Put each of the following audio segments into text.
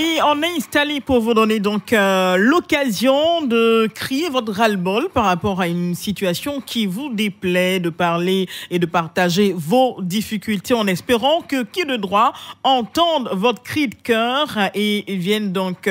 Et on est installé pour vous donner donc l'occasion de crier votre ras-le-bol par rapport à une situation qui vous déplaît, de parler et de partager vos difficultés en espérant que qui de droit entende votre cri de cœur et vienne donc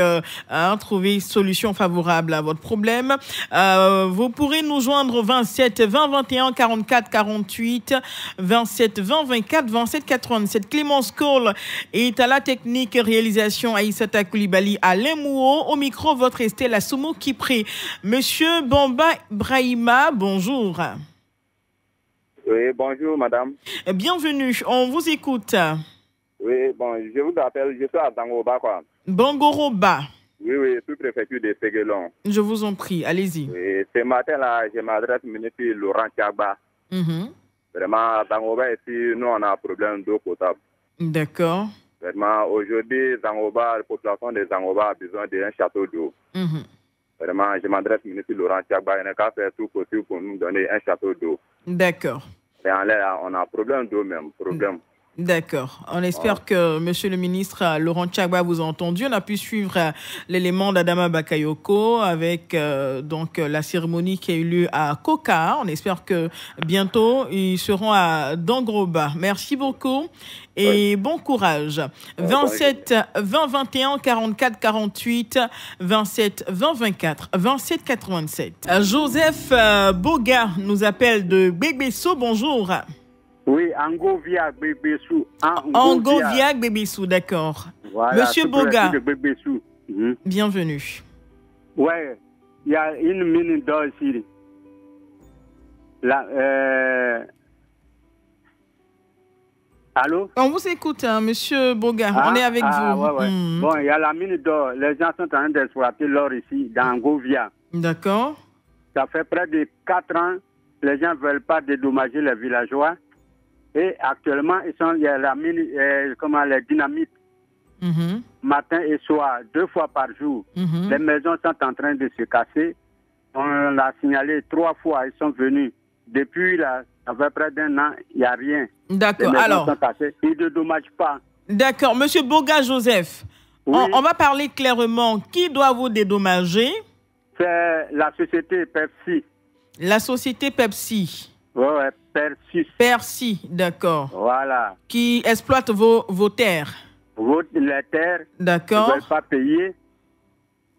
trouver solution favorable à votre problème. Vous pourrez nous joindre au 27 20 21 44 48 27 20 24 27 87. Clémence Cole est à la technique réalisation Aïssata Koulibaly à Lemouo. Au micro, votre Estelle Assoumo Kipré. Monsieur Bamba Brahima, bonjour. Oui, bonjour madame. Bienvenue, on vous écoute. Oui, bon, je vous appelle, je suis à Dangoroba, quoi. Bangoroba. Oui, sous-préfecture de Séguelon. Je vous en prie, allez-y. Oui, ce matin-là, je m'adresse au ministre Laurent Tiagba. Vraiment, à Dangoroba, ici, nous, on a un problème d'eau potable. D'accord. Vraiment, aujourd'hui, la population de Dangoroba a besoin d'un château d'eau. Vraiment, je m'adresse au ministre Laurent Tiagba. Il n'a qu'à faire tout possible pour nous donner un château d'eau. D'accord. Et en l'air, on a un problème d'eau même, problème. D'accord. On espère que Monsieur le ministre Laurent Tiagba vous a entendu. On a pu suivre l'élément d'Adama Bakayoko avec donc la cérémonie qui a eu lieu à Koka. On espère que bientôt ils seront à Dangoroba. Merci beaucoup et bon courage. 27 20 21 44 48 27 20 24 27 87. Joseph Boga nous appelle de Bébesso. Bonjour. Oui, Angovia Bébessou. Angovia Bébessou, d'accord. Voilà, Monsieur Boga, bienvenue. Ouais, il y a une mine d'or ici. Allô? On vous écoute, hein, Monsieur Boga, on est avec vous. Ouais. Bon, il y a la mine d'or. Les gens sont en train d'exploiter l'or ici, dans Angovia. D'accord. Ça fait près de 4 ans. Les gens ne veulent pas dédommager les villageois. Et actuellement, il y a la mine, les dynamites, matin et soir, 2 fois par jour. Les maisons sont en train de se casser. On l'a signalé 3 fois, ils sont venus. Depuis là, ça fait près d'1 an, il n'y a rien. D'accord, alors. Sont cassés. Ils ne dédommagent pas. D'accord, Monsieur Boga Joseph, oui. on va parler clairement. Qui doit vous dédommager? C'est la société Pepsi. La société Pepsi. Oui, Persis. Persis, d'accord. Voilà. Qui exploite vos terres. Les terres. D'accord. Ils ne veulent pas payer.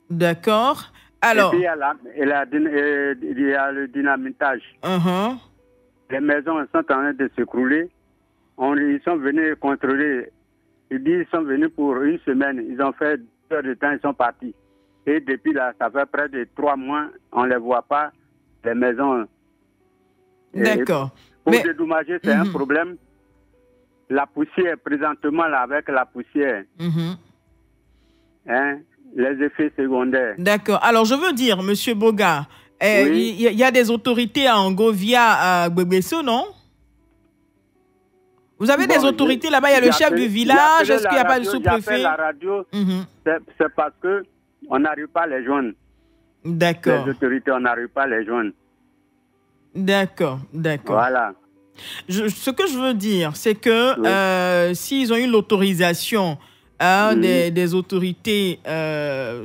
D'accord. Alors. Et puis il y a le dynamitage. Les maisons sont en train de s'écrouler. Ils sont venus contrôler. Ils disent qu'ils sont venus pour 1 semaine. Ils ont fait 2 heures de temps, ils sont partis. Et depuis là, ça fait près de 3 mois, on ne les voit pas. Les maisons. D'accord. Pour dédommager, c'est un problème. La poussière, présentement, là, avec la poussière, les effets secondaires. D'accord. Alors, je veux dire, Monsieur Boga, il y a des autorités à Angovia, à Bébesso, non? Vous avez des autorités là-bas, il y a le chef du village, est-ce qu'il n'y a pas le sous-préfet? La radio, c'est parce qu'on n'arrive pas à les joindre. D'accord. Les autorités, on n'arrive pas à les joindre. D'accord. Voilà. Ce que je veux dire, c'est que s'ils ont eu l'autorisation des autorités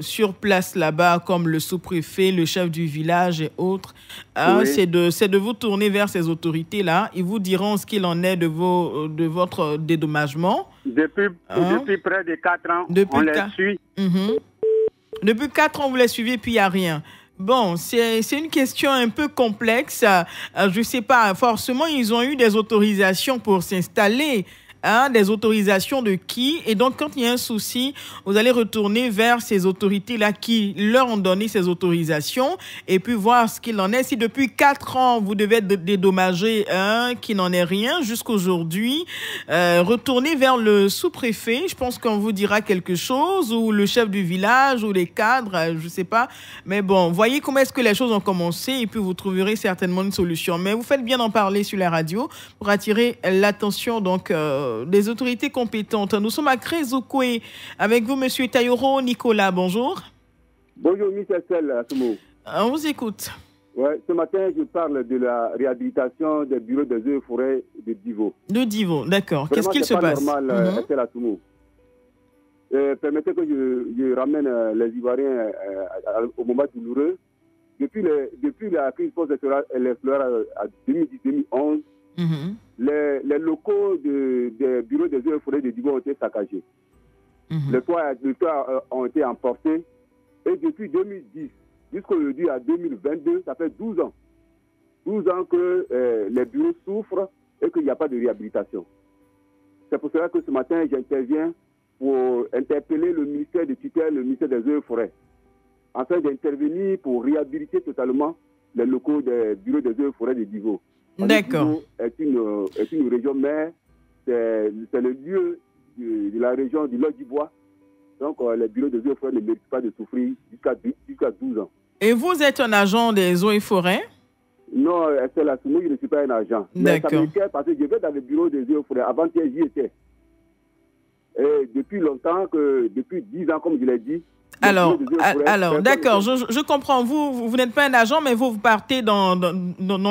sur place là-bas, comme le sous-préfet, le chef du village et autres, c'est de vous tourner vers ces autorités-là. Ils vous diront ce qu'il en est de votre dédommagement. Depuis près de 4 ans, on les suit. Depuis 4 ans, vous les suivez, puis il n'y a rien. Bon, c'est une question un peu complexe. Je ne sais pas, forcément, ils ont eu des autorisations pour s'installer. Des autorisations de qui? Et donc, quand il y a un souci, vous allez retourner vers ces autorités-là qui leur ont donné ces autorisations et puis voir ce qu'il en est. Si depuis 4 ans, vous devez dédommager qu'il n'en est rien jusqu'aujourd'hui, retournez vers le sous-préfet. Je pense qu'on vous dira quelque chose, ou le chef du village, ou les cadres, je ne sais pas. Mais bon, voyez comment est-ce que les choses ont commencé et puis vous trouverez certainement une solution. Mais vous faites bien d'en parler sur la radio pour attirer l'attention donc des autorités compétentes. Nous sommes à Crézoukoué avec vous, Monsieur Tayoro Nicolas. Bonjour. Bonjour, Michel Assoumo. On vous écoute. Ouais, ce matin, je parle de la réhabilitation des bureaux des eaux et forêts de Divo. De Divo, d'accord. Qu'est-ce qu'il se passe? C'est pas normal, Assoumo. permettez que je ramène les Ivoiriens au moment douloureux. Depuis la crise post-électorale à 2010-2011, les locaux des bureaux des eaux et forêts de Divo ont été saccagés. Les toits ont été emportés. Et depuis 2010 jusqu'aujourd'hui à 2022, ça fait 12 ans. 12 ans que les bureaux souffrent et qu'il n'y a pas de réhabilitation. C'est pour cela que ce matin, j'interviens pour interpeller le ministère de tutelle, le ministère des eaux et forêts, afin d'intervenir pour réhabiliter totalement les locaux des bureaux des eaux et forêts de Divo. D'accord. Est une région mère, c'est le lieu de la région du Lot-du-Bois. Donc les bureaux des eaux et forêts ne méritent pas de souffrir jusqu'à 12 ans. Et vous êtes un agent des eaux et forêts? Non, c'est la Soumoui, je ne suis pas un agent. Mais ça m'inquiète parce que je vais dans le bureau des eaux et forêts. Avant-hier, j'y étais. Et depuis longtemps, depuis 10 ans, comme je l'ai dit. Alors d'accord, je comprends. Vous n'êtes pas un agent, mais vous partez dans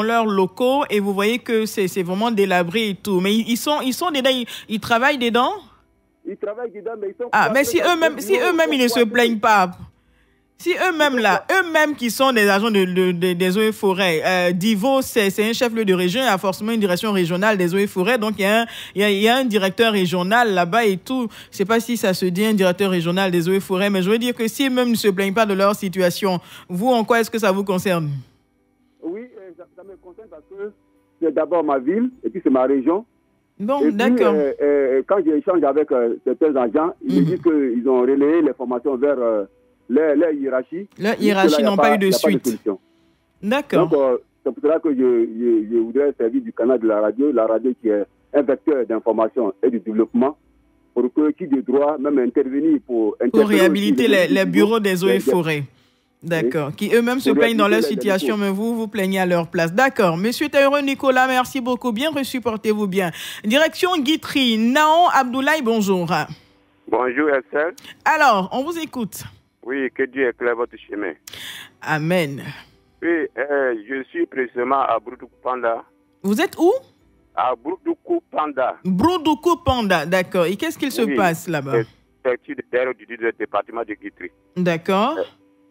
leurs locaux et vous voyez que c'est vraiment délabré et tout. Mais ils sont dedans, ils travaillent dedans? Ils travaillent dedans, mais ils sont... mais si eux-mêmes, ils ne se plaignent pas. Si eux-mêmes qui sont des agents des eaux et forêts, Divo, c'est un chef-lieu de région, il y a forcément une direction régionale des eaux et forêts, donc il y a un directeur régional là-bas et tout. Je ne sais pas si ça se dit un directeur régional des eaux et forêts, mais je veux dire que si eux-mêmes ne se plaignent pas de leur situation, vous, en quoi est-ce que ça vous concerne? Oui, ça me concerne parce que c'est d'abord ma ville et puis c'est ma région. Bon, d'accord. Quand j'échange avec certains agents, ils me disent qu'ils ont relayé les formations vers... Les hiérarchies. Les hiérarchies n'ont pas eu de suite. D'accord. Donc, c'est pour cela que je voudrais servir du canal de la radio qui est un vecteur d'information et de développement, pour que qui de droit même intervenir pour réhabiliter les bureaux des eaux et forêts. D'accord. Qui eux-mêmes se plaignent dans leur situation, mais vous plaignez à leur place. D'accord. Monsieur Taïro Nicolas, merci beaucoup. Bien reçu, portez-vous bien. Direction Guitry. Naon Abdoulaye, bonjour. Bonjour, Estelle. Alors, on vous écoute. Oui, que Dieu éclaire votre chemin. Amen. Oui, je suis précisément à Broudoukou-Panda. Vous êtes où? À Broudoukou-Panda. Broudoukou-Panda, d'accord. Et qu'est-ce qu'il se passe là-bas? C'est du département de Guitry. D'accord.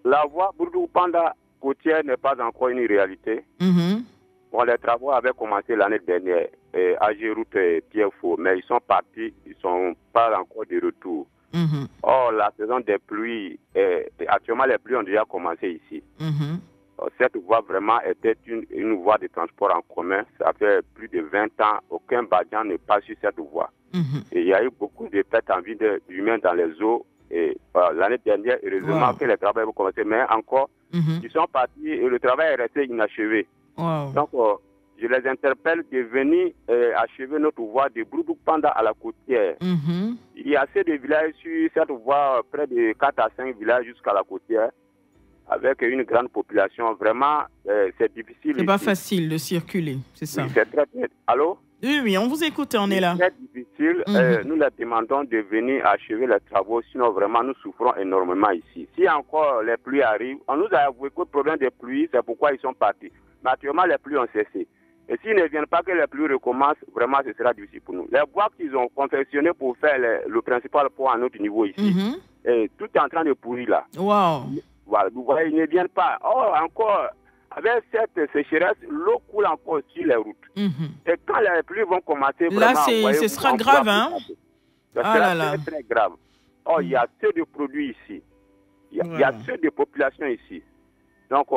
La voie Broudoukou-Panda côtière n'est pas encore une réalité. Bon, les travaux avaient commencé l'année dernière à Géroute Pierre-Faux, mais ils sont partis, ils ne sont pas encore de retour. Or, la saison des pluies, actuellement les pluies ont déjà commencé ici. Cette voie vraiment était une voie de transport en commun. Ça fait plus de 20 ans, aucun Badian ne passe sur cette voie. Et il y a eu beaucoup de pertes en vie d'humains dans les eaux. Et l'année dernière, heureusement que les travaux ont commencé, mais encore, ils sont partis et le travail est resté inachevé. Donc, je les interpelle de venir achever notre voie de Broudoukou-Panda à la côtière. Il y a assez de villages sur cette voie, près de 4 à 5 villages jusqu'à la côtière, avec une grande population. Vraiment, c'est difficile. C'est pas facile de circuler, c'est ça? Oui, c'est très... Allô? Oui, on vous écoute, on est là. C'est très difficile. Nous leur demandons de venir achever les travaux, sinon vraiment nous souffrons énormément ici. Si encore les pluies arrivent, on nous a avoué que le problème des pluies, c'est pourquoi ils sont partis. Mais actuellement, les pluies ont cessé. Et s'ils ne viennent pas que les pluies recommencent, vraiment, ce sera difficile pour nous. Les bois qu'ils ont confectionnés pour faire le principal pont à notre niveau ici, tout est en train de pourrir là. Voilà, vous voyez, ils ne viennent pas. Oh, encore, avec cette sécheresse, l'eau coule encore sur les routes. Et quand les pluies vont commencer, là, vraiment, ce sera grave, hein? Ça sera très, très grave. Oh, il y a peu de produits ici. Il y a peu de population ici. Donc,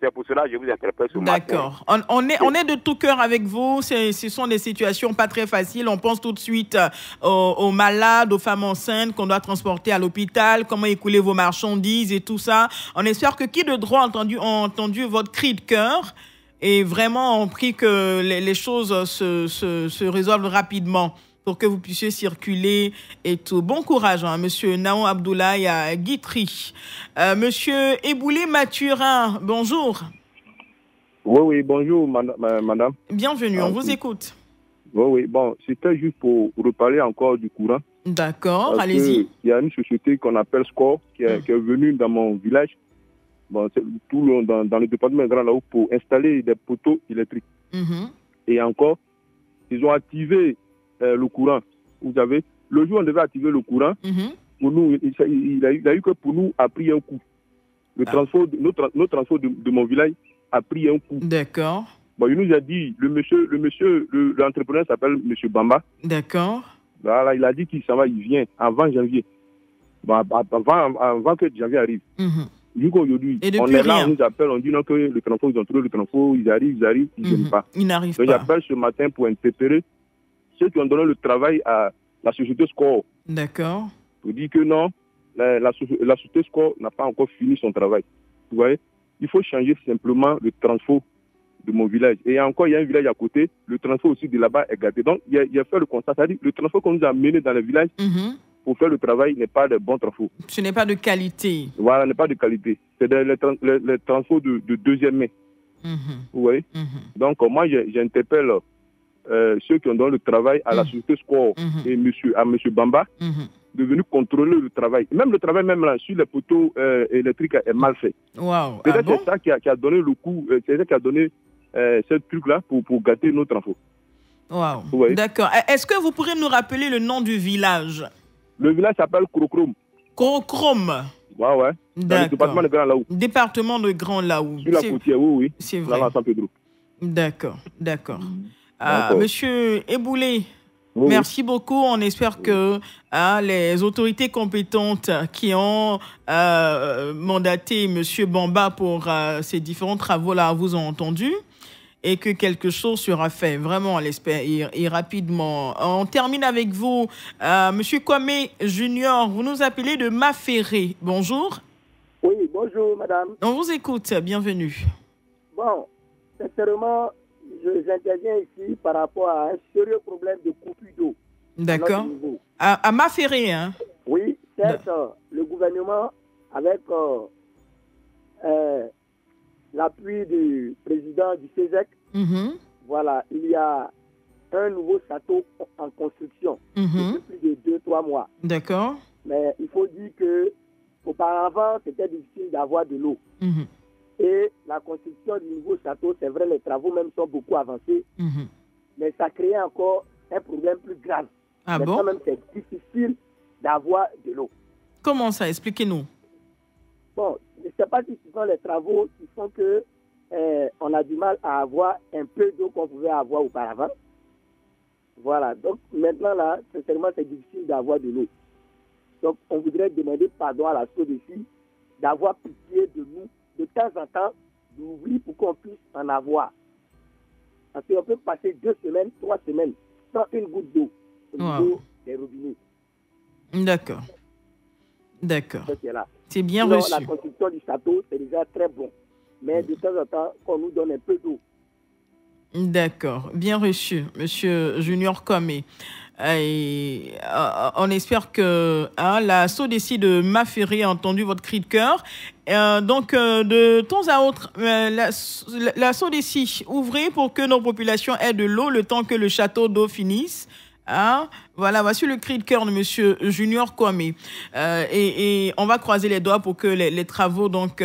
c'est pour cela que je vous interpelle ce matin. D'accord. On est de tout cœur avec vous. Ce sont des situations pas très faciles. On pense tout de suite aux malades, aux femmes enceintes qu'on doit transporter à l'hôpital, comment écouler vos marchandises et tout ça. On espère que qui de droit ont entendu votre cri de cœur et vraiment on prie que les choses se résolvent rapidement pour que vous puissiez circuler et tout. Bon courage, hein, Monsieur Naon Abdoulaye à Guitry. Monsieur Eboulé Mathurin, bonjour. Oui, bonjour, madame. Bienvenue, on vous écoute. Oui, bon, c'était juste pour reparler encore du courant. D'accord, allez-y. Il y a une société qu'on appelle Score qui est venue dans mon village, bon, tout dans le département de Grand Laou, pour installer des poteaux électriques. Et encore, ils ont activé le courant. Vous savez, le jour où on devait activer le courant, pour nous, il a eu que pour nous a pris un coup. Le transport, notre transport de mon village a pris un coup. D'accord. Bon, il nous a dit, l'entrepreneur s'appelle M. Bamba. D'accord. Voilà, il a dit qu'il s'en va, il vient avant janvier. Bon, avant que janvier arrive. Aujourd'hui, on est là, on nous appelle, on dit non que le transport, ils ont trouvé le transport, ils arrivent, ils viennent pas. Ils n'arrivent pas. Donc j'appelle ce matin pour interpeller ceux qui ont donné le travail à la société Score. D'accord. Pour dire que non, la société Score n'a pas encore fini son travail. Vous voyez, il faut changer simplement le transport de mon village. Et il y a un village à côté, le transport aussi de là-bas est gâté. Donc, il a fait le constat, c'est-à-dire le transport qu'on nous a mené dans le village pour faire le travail n'est pas de bon transport. Ce n'est pas de qualité. Voilà, n'est pas de qualité. C'est le transport de deuxième main. Vous voyez. Donc, moi, j'interpelle ceux qui ont donné le travail à la société Score et à M. Bamba de venir contrôler le travail. Même le travail, même là, sur les poteaux électriques est mal fait. Wow. Peut-être c'est ça qui a donné le coup, c'est ça qui a donné ce truc-là pour gâter notre info. Wow. D'accord. Est-ce que vous pourrez nous rappeler le nom du village? Le village s'appelle Krokrom. Krokrom. Ouais. Dans le département de Grand Laou. Département de Grand Laou. Sur la côtière, oui. C'est vrai. Dans San Pedro. D'accord. Monsieur Eboulé, merci beaucoup. On espère que les autorités compétentes qui ont mandaté Monsieur Bamba pour ces différents travaux-là vous ont entendu et que quelque chose sera fait. Vraiment, on l'espère, et rapidement. On termine avec vous, Monsieur Kwame Junior. Vous nous appelez de Maféré. Bonjour. Oui, bonjour, madame. On vous écoute. Bienvenue. Bon, sincèrement, j'interviens ici par rapport à un sérieux problème de coupure d'eau. D'accord. À Maféré, hein? Oui, certes, le gouvernement, avec l'appui du président du CESEC, voilà, il y a un nouveau château en construction depuis plus de 2-3 mois. D'accord. Mais il faut dire que auparavant, c'était difficile d'avoir de l'eau. Et la construction du nouveau château, c'est vrai, les travaux même sont beaucoup avancés, mais ça crée encore un problème plus grave. Ah bon? Quand même, c'est difficile d'avoir de l'eau. Comment ça? Expliquez-nous. Bon, je ne sais pas si ce sont les travaux qui font que on a du mal à avoir un peu d'eau qu'on pouvait avoir auparavant. Voilà, donc maintenant là, sincèrement, c'est difficile d'avoir de l'eau. Donc, on voudrait demander pardon à la SODECI d'avoir pitié de nous, de temps en temps, d'ouvrir pour qu'on puisse en avoir. Parce qu'on peut passer 2 semaines, 3 semaines sans une goutte d'eau au niveau des robinets. D'accord. C'est bien reçu. La construction du château, c'est déjà très bon. Mais de temps en temps, qu'on nous donne un peu d'eau. D'accord. Bien reçu, Monsieur Junior Kwame. On espère que la SODECI de Maféré a entendu votre cri de cœur. Donc, de temps à autre, la SODECI, ouvrez pour que nos populations aient de l'eau le temps que le château d'eau finisse. Voilà, voici le cri de cœur de Monsieur Junior Kwame. Et on va croiser les doigts pour que les travaux donc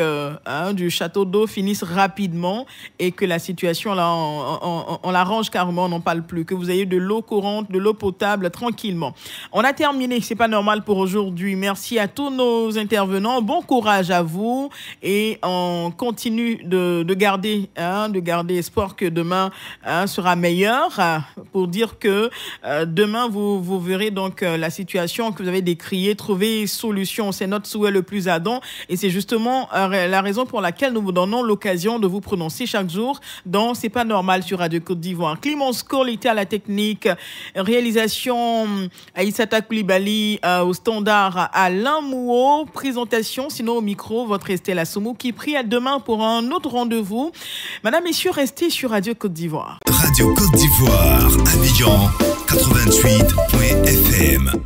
du château d'eau finissent rapidement et que la situation là, on l'arrange carrément, on n'en parle plus, que vous ayez de l'eau courante, de l'eau potable tranquillement. On a terminé, c'est pas normal pour aujourd'hui. Merci à tous nos intervenants, bon courage à vous et on continue de garder espoir que demain sera meilleur pour dire que demain, vous verrez donc la situation que vous avez décriée, trouver solution. C'est notre souhait le plus ardent et c'est justement la raison pour laquelle nous vous donnons l'occasion de vous prononcer chaque jour dans C'est pas normal sur Radio Côte d'Ivoire. Clémence Cole était à la technique, réalisation Aïssata Koulibaly au standard Alain Mouo, présentation sinon au micro, votre Estelle Assoumou qui prie à demain pour un autre rendez-vous. Madame, messieurs, restez sur Radio Côte d'Ivoire. Radio Côte d'Ivoire, Abidjan 88.fm.